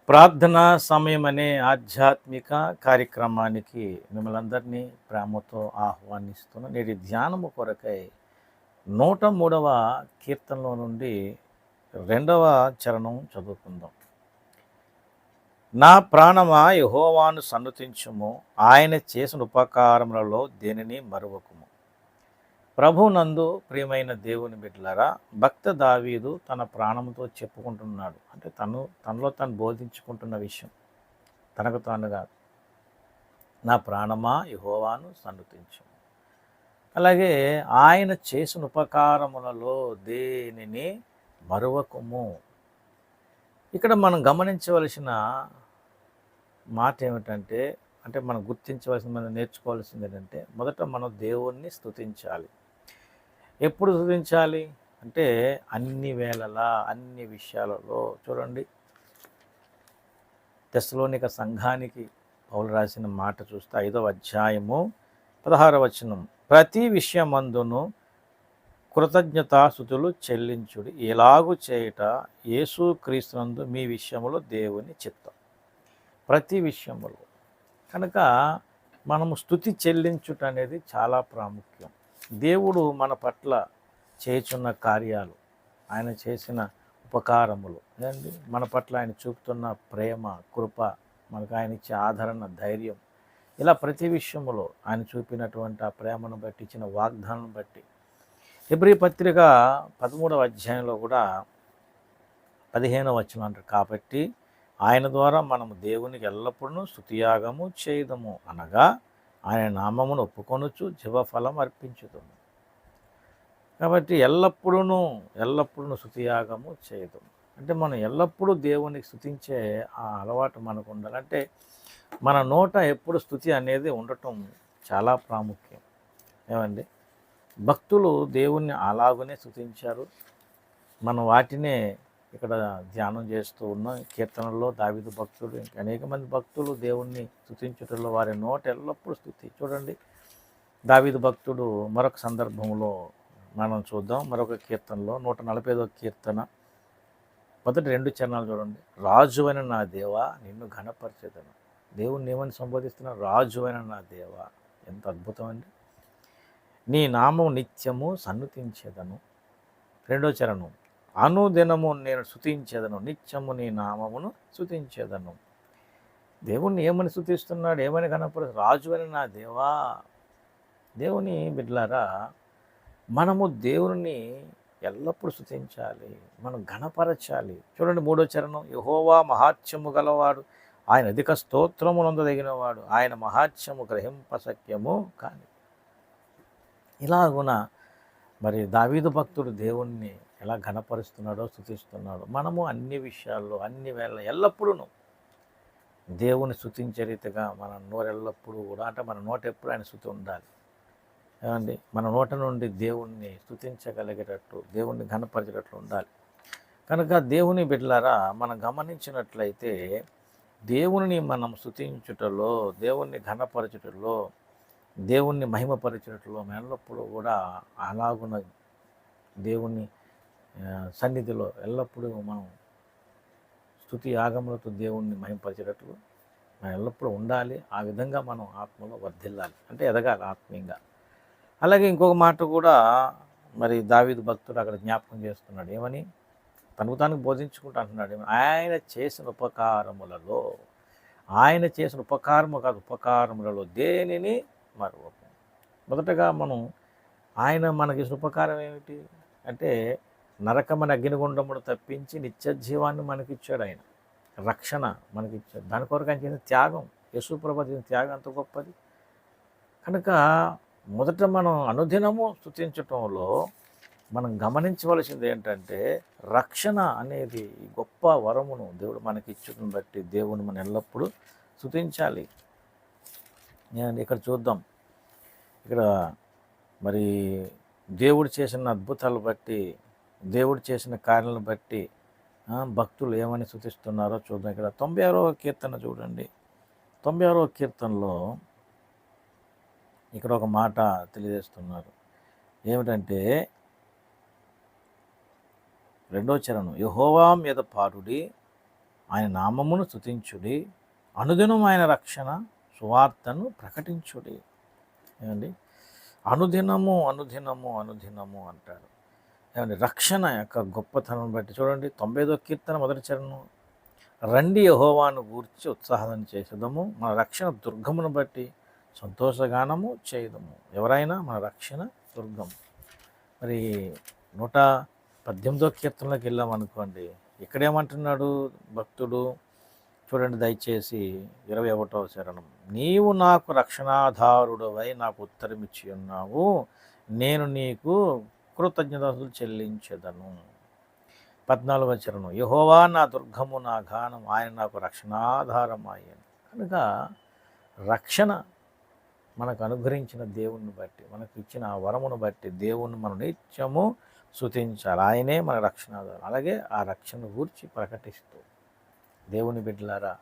ప్రార్థనా సమయం అనే ఆధ్యాత్మిక కార్యక్రమానికి మిమ్మల్ని అందరినీ ప్రేమతో ఆహ్వానిస్తున్నాను. నేటి ధ్యానము కొరకై 103వ కీర్తనలో నుండి 2వ చరణం చదువుకుందాం. నా ప్రాణమా యెహోవాను సన్నుతించుము, ఆయన చేసిన ఉపకారములలో దేనిని మరువకుము. ప్రభునందు ప్రియమైన దేవుని బిడ్డలారా, భక్త దావీదు తన ప్రాణంతో చెప్పుకుంటున్నాడు. అంటే తనలో తను బోధించుకుంటున్న విషయం, తనకు తాను కాదు. నా ప్రాణమా యెహోవాను సన్నుతించు, అలాగే ఆయన చేసిన ఉపకారములలో దేనిని మరువకుము. ఇక్కడ మనం గమనించవలసిన మాట ఏమిటంటే, మనం గుర్తించవలసిన, మనం నేర్చుకోవాల్సింది ఏంటంటే, మొదట మనం దేవుణ్ణి స్తుతించాలి. ఎప్పుడు స్తుతించాలి అంటే అన్ని వేళలా, అన్ని విషయాలలో. చూడండి, తెస్సలోనిక సంఘానికి పౌలు రాసిన మాట చూస్తే 5వ అధ్యాయము 16వ వచనం, ప్రతి విషయమందును కృతజ్ఞతాస్తుతులు చెల్లించుడి, ఎలాగు చేయుట యేసుక్రీస్తునందు మీ విషయములో దేవుని చిత్తం. ప్రతి విషయములో కనుక మనము స్తుతి చెల్లించుట అనేది చాలా ప్రాముఖ్యం. దేవుడు మన పట్ల చేయుచున్న కార్యాలు, ఆయన చేసిన ఉపకారములు ఏంటి, మన పట్ల ఆయన చూపుతున్న ప్రేమ, కృప, మనకు ఆయన ఇచ్చే ఆదరణ, ధైర్యం, ఇలా ప్రతి విషయంలో ఆయన చూపినటువంటి ఆ ప్రేమను బట్టి, ఇచ్చిన వాగ్దానం బట్టి. హెబ్రీ పత్రిక 13వ అధ్యాయంలో కూడా 15వ వచనం అంటారు, కాబట్టి ఆయన ద్వారా మనము దేవునికి ఎల్లప్పుడూ స్తుతియాగము చేయదము, అనగా ఆయన నామమును ఒప్పుకొనుచు జీవఫలం అర్పించుదము. కాబట్టి ఎల్లప్పుడూ స్తుతియాగము చేయదు. అంటే మనం ఎల్లప్పుడూ దేవునికి స్తుతించే ఆ అలవాటు మనకు ఉండాలి. అంటే మన నోట ఎప్పుడు స్తుతి అనేది ఉండటం చాలా ప్రాముఖ్యం. ఏమండి, భక్తులు దేవుణ్ణి అలాగనే స్తుతించారు. మనం వాటినే ఇక్కడ ధ్యానం చేస్తూ ఉన్నాం. కీర్తనల్లో దావీదు భక్తుడు, ఇంకా అనేక మంది భక్తులు దేవుణ్ణి స్తుతించుటలో వారి నోట ఎల్లప్పుడూ స్తుతి. చూడండి, దావీదు భక్తుడు మరొక సందర్భంలో మనం చూద్దాం. మరొక కీర్తనలో 145వ కీర్తన మొదటి 2 చరణాలు చూడండి. రాజువైన నా దేవా నిన్ను ఘనపరచెదను. దేవుణ్ణి ఏమని సంబోధిస్తున్నారు? రాజువైన నా దేవా. ఎంత అద్భుతం అండి. నీ నామం నిత్యము సన్నుతించేదను. 2వ చరణం, అనుదినము నేను స్తుతించేదను, నిత్యము నీ నామమును స్తుతించేదను. దేవుణ్ణి ఏమని స్తుతిస్తున్నాడు, ఏమని కనపడు? రాజు అని నా దేవా. దేవుని బిడ్డలారా, మనము దేవుని ఎల్లప్పుడూ స్తుతించాలి, మనం ఘనపరచాలి. చూడండి 3వ చరణం, యెహోవా మహాత్మ్యము గలవాడు, ఆయన అధిక స్తోత్రము నొందదగినవాడు, ఆయన మహాత్మ్యము గ్రహింపశక్యము కాని. ఇలాగున మరి దావీదు భక్తుడు దేవుణ్ణి ఎలా ఘనపరుస్తున్నాడో, స్తుతిస్తున్నాడో. మనము అన్ని విషయాల్లో, అన్ని వేళ, ఎల్లప్పుడూ దేవుని స్తుతించే రీతిగా మన నోరెల్లప్పుడూ కూడా, అంటే మన నోట ఎప్పుడు ఆయన స్తుతి ఉండాలి. ఏమండి, మన నోట నుండి దేవుణ్ణి స్తుతించగలిగేటట్టు, దేవుణ్ణి ఘనపరిచేటట్లు ఉండాలి. కనుక దేవుని బిడ్డలారా, మనం గమనించినట్లయితే దేవుని మనం స్తుతించుటలో, దేవుణ్ణి ఘనపరచుటలో, దేవుణ్ణి మహిమపరచుటలో మనం ఎల్లప్పుడూ కూడా అలాగున్న దేవుని సన్నిధిలో ఎల్లప్పుడూ మనం స్తుతి యాగములతో దేవుణ్ణి మహిమపరిచేటట్లు మనం ఎల్లప్పుడూ ఉండాలి. ఆ విధంగా మనం ఆత్మలో వర్ధిల్లాలి, అంటే ఎదగాలి ఆత్మీయంగా. అలాగే ఇంకొక మాట కూడా మరి దావీదు భక్తుడు అక్కడ జ్ఞాపకం చేస్తున్నాడు. ఏమని? తనకు తాను బోధించుకుంటూ అంటున్నాడు, ఆయన చేసిన ఉపకారములలో, ఆయన చేసిన ఉపకారము కాదు, ఉపకారములలో దేనిని మరువకు. మొదటగా మనం ఆయన మనకి ఉపకారం ఏమిటి అంటే, నరకమని అగ్నిగుండమును తప్పించి నిత్య జీవాన్ని మనకిచ్చాడు. ఆయన రక్షణ మనకిచ్చాడు. దాని కొరకు ఆయన చేసిన త్యాగం, యేసుప్రభు చేసిన త్యాగం అంత గొప్పది. కనుక మొదట మనం అనుదినము స్తుతించటంలో మనం గమనించవలసింది ఏంటంటే, రక్షణ అనేది గొప్ప వరమును దేవుడు మనకి ఇచ్చుకుని బట్టి దేవుని మనం ఎల్లప్పుడూ స్తుతించాలి. ఇక్కడ చూద్దాం, ఇక్కడ మరి దేవుడు చేసిన అద్భుతాలు బట్టి, దేవుడు చేసిన కార్యాలను బట్టి భక్తులు ఏమని స్తుతిస్తున్నారో చూద్దాం. ఇక్కడ 96వ కీర్తన చూడండి. 96వ కీర్తనలో ఇక్కడ ఒక మాట తెలియజేస్తున్నారు. ఏమిటంటే 2వ చరణం, యెహోవా మీద పాడుడి, ఆయన నామమును స్తుతించుడి, అనుదినం ఆయన రక్షణ సువార్తను ప్రకటించుడి. ఏమండి, అనుదినము అనుదినము అనుదినము అంటాడు. ఏమండి, రక్షణ యొక్క గొప్పతనం బట్టి చూడండి, 95వ కీర్తన మొదటి చరణం, రండి యెహోవాను గూర్చి ఉత్సాహం చేసేదము, మన రక్షణ దుర్గమును బట్టి సంతోషగానము చేయదము. ఎవరైనా మన రక్షణ దుర్గం. మరి 118వ కీర్తనలోకి వెళ్ళామనుకోండి, ఇక్కడేమంటున్నాడు భక్తుడు చూడండి దయచేసి, 21వ చరణం, నీవు నాకు రక్షణాధారుడవై నాకు ఉత్తరమిచ్చి ఉన్నావు, నేను నీకు కృతజ్ఞతలు చెల్లించెదను. 14వ చరణం, యెహోవా నా దుర్గము నా గానం, ఆయన నాకు రక్షణాధారమాయను. కనుక రక్షణ మనకు అనుగ్రహించిన దేవుణ్ణి బట్టి, మనకు ఇచ్చిన ఆ వరమును బట్టి దేవుణ్ణి మనం నిత్యము స్తుతించాలి. ఆయనే మన రక్షణాధారం. అలాగే ఆ రక్షణ గూర్చి ప్రకటిస్తూ, దేవుని బిడ్డలారా,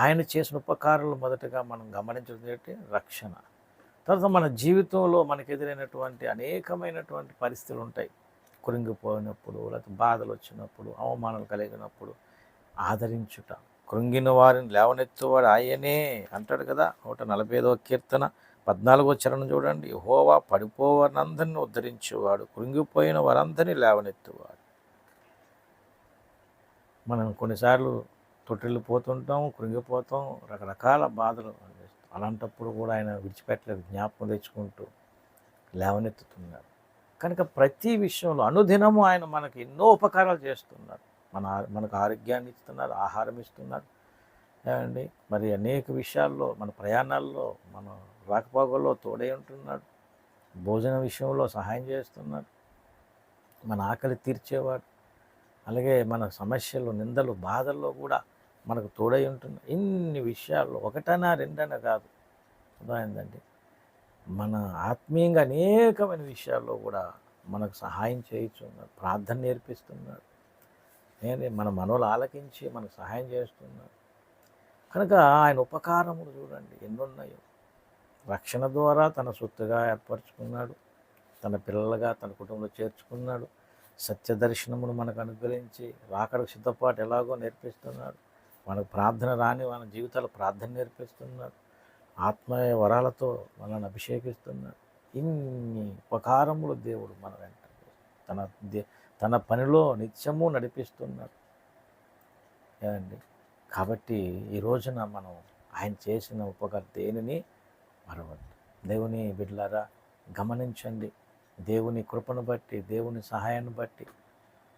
ఆయన చేసిన ఉపకారాలు మొదటగా మనం గమనించడం ఏంటి? రక్షణ. తర్వాత మన జీవితంలో మనకు ఎదురైనటువంటి అనేకమైనటువంటి పరిస్థితులు ఉంటాయి. కృంగిపోయినప్పుడు, లేకపోతే బాధలు వచ్చినప్పుడు, అవమానాలు కలిగినప్పుడు ఆదరించుట, కృంగిన వారిని లేవనెత్తువాడు ఆయనే అంటాడు కదా. 145వ కీర్తన 14వ చరణం చూడండి, యెహోవా పడిపోవారందరినీ ఉద్ధరించేవాడు, కృంగిపోయిన వారందరినీ లేవనెత్తువాడు. మనం కొన్నిసార్లు తొట్టిల్లిపోతుంటాం, కృంగిపోతాం, రకరకాల బాధలు అనిపిస్తాం. అలాంటప్పుడు కూడా ఆయన విడిచిపెట్టలేదు, జ్ఞాపకం తెచ్చుకుంటూ లేవనెత్తుతున్నాడు. కనుక ప్రతి విషయంలో అనుదినము ఆయన మనకు ఎన్నో ఉపకారాలు చేస్తున్నారు. మనకు ఆరోగ్యాన్ని ఇస్తున్నారు, ఆహారం ఇస్తున్నారు. ఏమండి, మరి అనేక విషయాల్లో మన ప్రయాణాల్లో, మన రాకపోకల్లో తోడై ఉంటున్నాడు. భోజన విషయంలో సహాయం చేస్తున్నాడు, మన ఆకలి తీర్చేవాడు. అలాగే మన సమస్యలు, నిందలు, బాధల్లో కూడా మనకు తోడై ఉంటున్నాడు. ఇన్ని విషయాల్లో ఒకటనా రెండనా కాదు, అర్థమైందండి. మన ఆత్మీయంగా అనేకమైన విషయాల్లో కూడా మనకు సహాయం చేయించున్నాడు, ప్రార్థన నేర్పిస్తున్నాడు. మన మనోలు ఆలకించి మనకు సహాయం చేస్తున్నాడు. కనుక ఆయన ఉపకారములు చూడండి ఎన్నున్నాయో. రక్షణ ద్వారా తన సొత్తుగా ఏర్పరచుకున్నాడు, తన పిల్లలుగా తన కుటుంబంలో చేర్చుకున్నాడు. సత్య దర్శనమును మనకు అనుగ్రహించి రాకడకు సిద్ధపాటు ఎలాగో నేర్పిస్తున్నాడు. మనకు ప్రార్థన రాని మన జీవితాలు ప్రార్థన నేర్పిస్తున్నాడు. ఆత్మీయ వరాలతో మనల్ని అభిషేకిస్తున్నాడు. ఇన్ని ఉపకారములు దేవుడు మన వెంట తన పనిలో నిత్యము నడిపిస్తున్నాడు. ఏమండి, కాబట్టి ఈ రోజున మనం ఆయన చేసిన ఉపకారం దేనిని మరవద్దు. దేవుని బిడ్డలారా, గమనించండి. దేవుని కృపను బట్టి, దేవుని సహాయాన్ని బట్టి,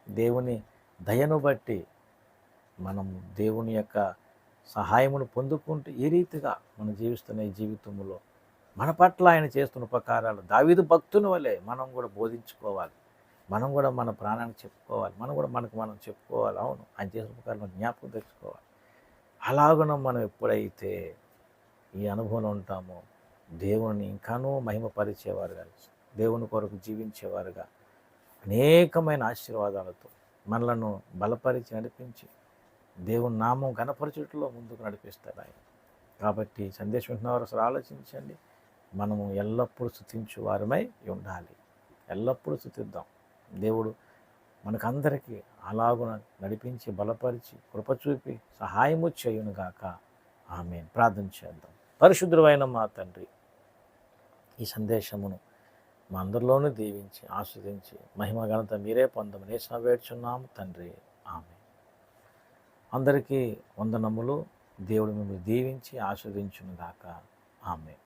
దేవుని దయను బట్టి మనం దేవుని యొక్క సహాయమును పొందుకుంటూ ఈ రీతిగా మనం జీవిస్తున్న ఈ జీవితంలో మన పట్ల ఆయన చేస్తున్న ఉపకారాలు దావీదు భక్తుని వలె మనం కూడా బోధించుకోవాలి. మనం కూడా మన ప్రాణానికి చెప్పుకోవాలి. మనం కూడా మనం చెప్పుకోవాలి. అవును, ఆయన చేసిన ఉపకారాలను జ్ఞాపకం తెచ్చుకోవాలి. అలాగున మనం ఎప్పుడైతే ఈ అనుభవంలో ఉంటామో దేవుని ఇంకానూ మహిమపరిచేవారుగా, దేవుని కొరకు జీవించేవారుగా, అనేకమైన ఆశీర్వాదాలతో మనలను బలపరిచి నడిపించి దేవుని నామం ఘనపరచుటలో ముందుకు నడిపిస్తాడు ఆయన. కాబట్టి సందేశం వింటున్నవారు అసలు ఆలోచించండి. మనము ఎల్లప్పుడూ స్తుతించు వారమై ఉండాలి. ఎల్లప్పుడూ స్తుతిద్దాం. దేవుడు మనకందరికీ అలాగున నడిపించి బలపరిచి కృప చూపి సహాయము చేయునుగాక. ఆమేన్. ప్రార్థన చేద్దాం. పరిశుద్ధుడైన మా తండ్రి, ఈ సందేశమును మా అందరిలోనూ దీవించి ఆస్వాదించి మహిమ ఘనత మీరే పొందమని వేడుచున్నాము తండ్రి. ఆమేన్. అందరికీ వందనములు. దేవుడు మిమ్మల్ని దీవించి ఆస్వాదించునుగాక. ఆమేన్.